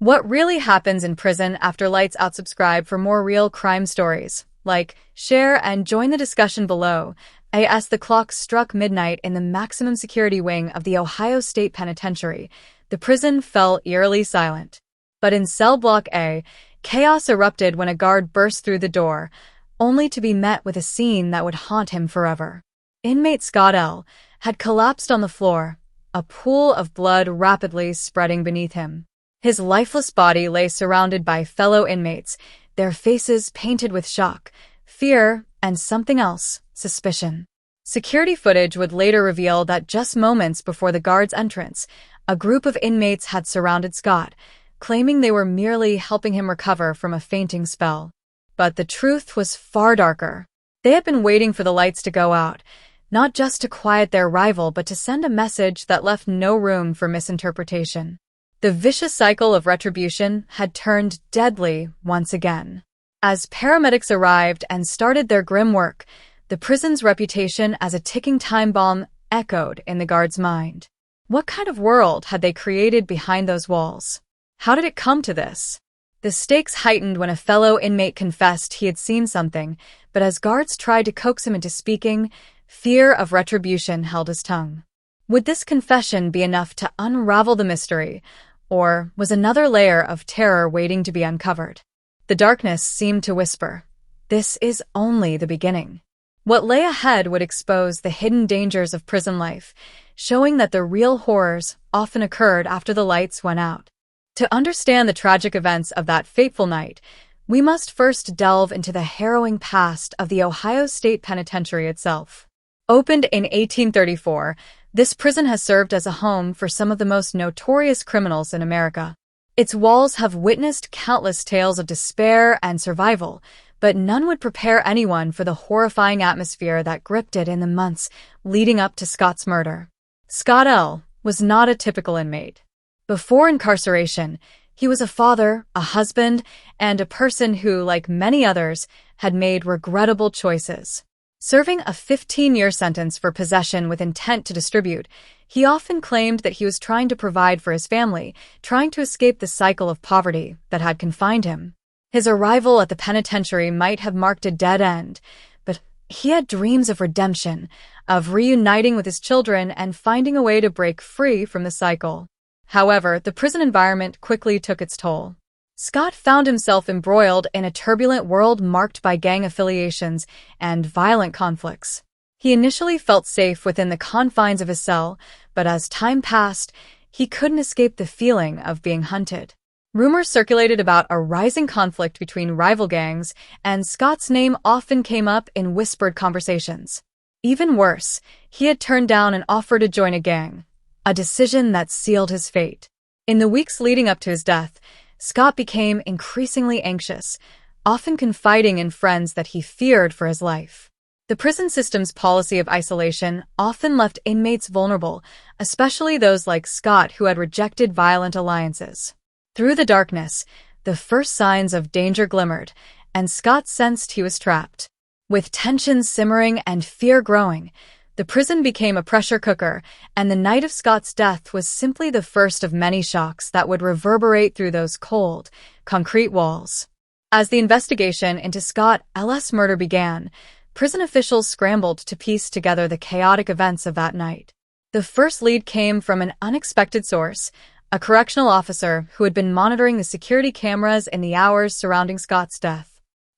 What really happens in prison after lights out? Subscribe for more real crime stories. Like, share, and join the discussion below. As the clock struck midnight in the maximum security wing of the Ohio State Penitentiary, the prison fell eerily silent. But in cell block A, chaos erupted when a guard burst through the door, only to be met with a scene that would haunt him forever. Inmate Scott L. had collapsed on the floor, a pool of blood rapidly spreading beneath him. His lifeless body lay surrounded by fellow inmates, their faces painted with shock, fear, and something else, suspicion. Security footage would later reveal that just moments before the guard's entrance, a group of inmates had surrounded Scott, claiming they were merely helping him recover from a fainting spell. But the truth was far darker. They had been waiting for the lights to go out, not just to quiet their rival but to send a message that left no room for misinterpretation. The vicious cycle of retribution had turned deadly once again. As paramedics arrived and started their grim work, the prison's reputation as a ticking time bomb echoed in the guard's mind. What kind of world had they created behind those walls? How did it come to this? The stakes heightened when a fellow inmate confessed he had seen something, but as guards tried to coax him into speaking, fear of retribution held his tongue. Would this confession be enough to unravel the mystery, or was another layer of terror waiting to be uncovered? The darkness seemed to whisper, "This is only the beginning." What lay ahead would expose the hidden dangers of prison life, showing that the real horrors often occurred after the lights went out. To understand the tragic events of that fateful night, we must first delve into the harrowing past of the Ohio State Penitentiary itself. Opened in 1834, this prison has served as a home for some of the most notorious criminals in America. Its walls have witnessed countless tales of despair and survival, but none would prepare anyone for the horrifying atmosphere that gripped it in the months leading up to Scott's murder. Scott L. was not a typical inmate. Before incarceration, he was a father, a husband, and a person who, like many others, had made regrettable choices. Serving a 15-year sentence for possession with intent to distribute, he often claimed that he was trying to provide for his family, trying to escape the cycle of poverty that had confined him. His arrival at the penitentiary might have marked a dead end, but he had dreams of redemption, of reuniting with his children and finding a way to break free from the cycle. However, the prison environment quickly took its toll. Scott found himself embroiled in a turbulent world marked by gang affiliations and violent conflicts. He initially felt safe within the confines of his cell, but as time passed, he couldn't escape the feeling of being hunted. Rumors circulated about a rising conflict between rival gangs, and Scott's name often came up in whispered conversations. Even worse, he had turned down an offer to join a gang, a decision that sealed his fate. In the weeks leading up to his death, Scott became increasingly anxious, often confiding in friends that he feared for his life. The prison system's policy of isolation often left inmates vulnerable, especially those like Scott who had rejected violent alliances. Through the darkness, the first signs of danger glimmered, and Scott sensed he was trapped. With tension simmering and fear growing, the prison became a pressure cooker, and the night of Scott's death was simply the first of many shocks that would reverberate through those cold, concrete walls. As the investigation into Scott L.'s murder began, prison officials scrambled to piece together the chaotic events of that night. The first lead came from an unexpected source, a correctional officer who had been monitoring the security cameras in the hours surrounding Scott's death.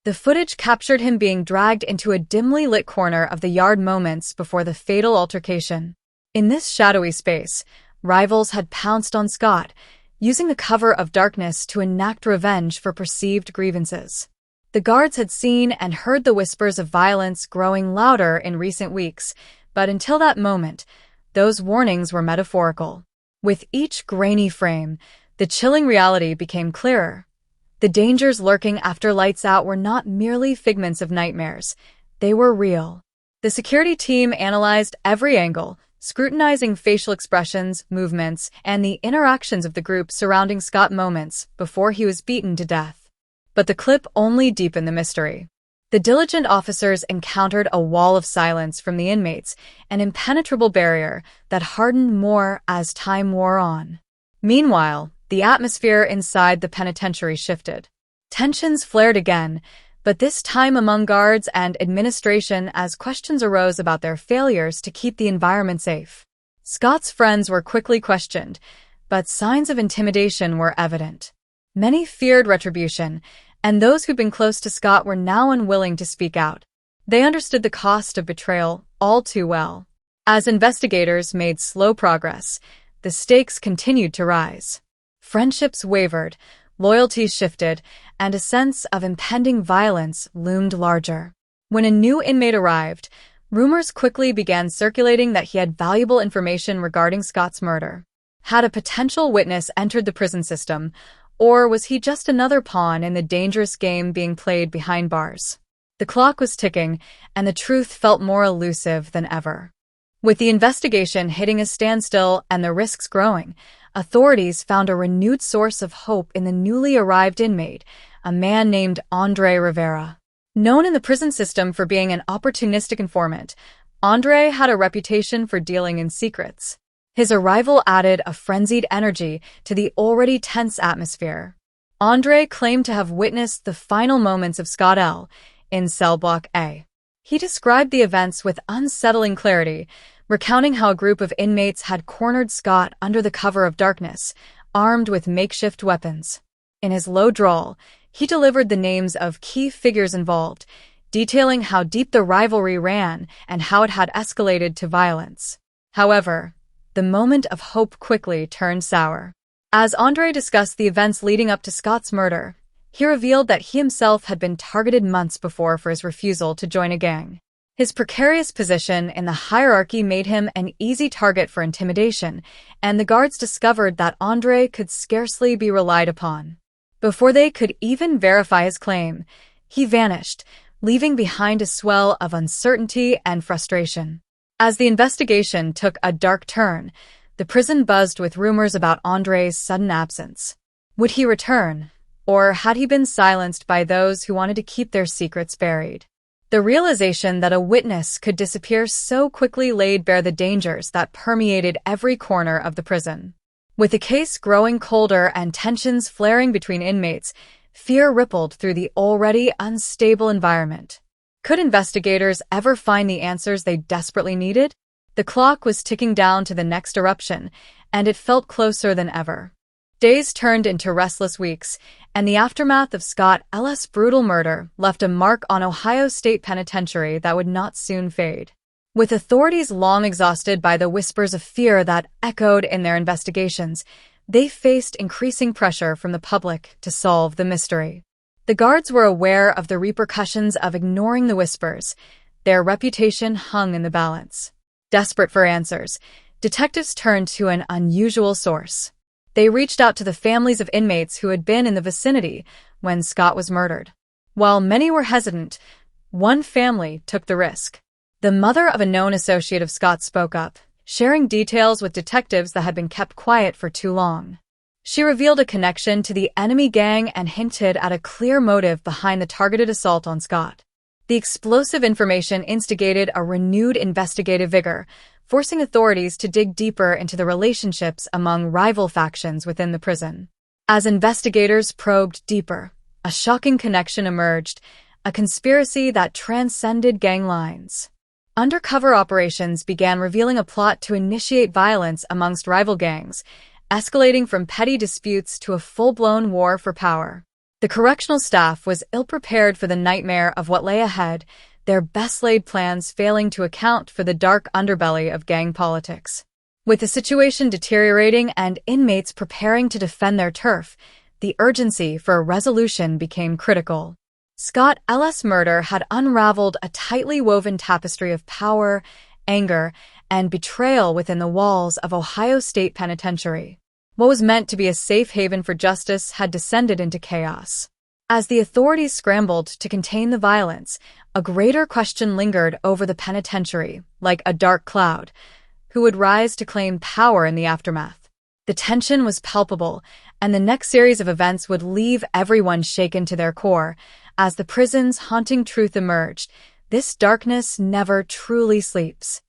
The footage captured him being dragged into a dimly lit corner of the yard moments before the fatal altercation. In this shadowy space, rivals had pounced on Scott, using the cover of darkness to enact revenge for perceived grievances. The guards had seen and heard the whispers of violence growing louder in recent weeks, but until that moment, those warnings were metaphorical. With each grainy frame, the chilling reality became clearer. The dangers lurking after lights out were not merely figments of nightmares. They were real. The security team analyzed every angle, scrutinizing facial expressions, movements, and the interactions of the group surrounding Scott moments before he was beaten to death. But the clip only deepened the mystery. The diligent officers encountered a wall of silence from the inmates, an impenetrable barrier that hardened more as time wore on. Meanwhile, the The atmosphere inside the penitentiary shifted. Tensions flared again, but this time among guards and administration as questions arose about their failures to keep the environment safe. Scott's friends were quickly questioned, but signs of intimidation were evident. Many feared retribution, and those who'd been close to Scott were now unwilling to speak out. They understood the cost of betrayal all too well. As investigators made slow progress, the stakes continued to rise. Friendships wavered, loyalties shifted, and a sense of impending violence loomed larger. When a new inmate arrived, rumors quickly began circulating that he had valuable information regarding Scott's murder. Had a potential witness entered the prison system, or was he just another pawn in the dangerous game being played behind bars? The clock was ticking, and the truth felt more elusive than ever. With the investigation hitting a standstill and the risks growing, authorities found a renewed source of hope in the newly arrived inmate, a man named Andre Rivera. Known in the prison system for being an opportunistic informant, Andre had a reputation for dealing in secrets. His arrival added a frenzied energy to the already tense atmosphere. Andre claimed to have witnessed the final moments of Scott L. in cell block A. He described the events with unsettling clarity, recounting how a group of inmates had cornered Scott under the cover of darkness, armed with makeshift weapons. In his low drawl, he delivered the names of key figures involved, detailing how deep the rivalry ran and how it had escalated to violence. However, the moment of hope quickly turned sour. As Andre discussed the events leading up to Scott's murder, he revealed that he himself had been targeted months before for his refusal to join a gang. His precarious position in the hierarchy made him an easy target for intimidation, and the guards discovered that Andre could scarcely be relied upon. Before they could even verify his claim, he vanished, leaving behind a swell of uncertainty and frustration. As the investigation took a dark turn, the prison buzzed with rumors about Andre's sudden absence. Would he return, or had he been silenced by those who wanted to keep their secrets buried? The realization that a witness could disappear so quickly laid bare the dangers that permeated every corner of the prison. With the case growing colder and tensions flaring between inmates, fear rippled through the already unstable environment. Could investigators ever find the answers they desperately needed? The clock was ticking down to the next eruption, and it felt closer than ever. Days turned into restless weeks, and the aftermath of Scott L.'s brutal murder left a mark on Ohio State Penitentiary that would not soon fade. With authorities long exhausted by the whispers of fear that echoed in their investigations, they faced increasing pressure from the public to solve the mystery. The guards were aware of the repercussions of ignoring the whispers. Their reputation hung in the balance. Desperate for answers, detectives turned to an unusual source. They reached out to the families of inmates who had been in the vicinity when Scott was murdered. While many were hesitant, one family took the risk. The mother of a known associate of Scott spoke up, sharing details with detectives that had been kept quiet for too long. She revealed a connection to the enemy gang and hinted at a clear motive behind the targeted assault on Scott. The explosive information instigated a renewed investigative vigor, forcing authorities to dig deeper into the relationships among rival factions within the prison. As investigators probed deeper, a shocking connection emerged, a conspiracy that transcended gang lines. Undercover operations began revealing a plot to initiate violence amongst rival gangs, escalating from petty disputes to a full-blown war for power. The correctional staff was ill-prepared for the nightmare of what lay ahead, their best-laid plans failing to account for the dark underbelly of gang politics. With the situation deteriorating and inmates preparing to defend their turf, the urgency for a resolution became critical. Scott L.'s murder had unraveled a tightly woven tapestry of power, anger, and betrayal within the walls of Ohio State Penitentiary. What was meant to be a safe haven for justice had descended into chaos. As the authorities scrambled to contain the violence, a greater question lingered over the penitentiary, like a dark cloud. Who would rise to claim power in the aftermath? The tension was palpable, and the next series of events would leave everyone shaken to their core. As the prison's haunting truth emerged, this darkness never truly sleeps.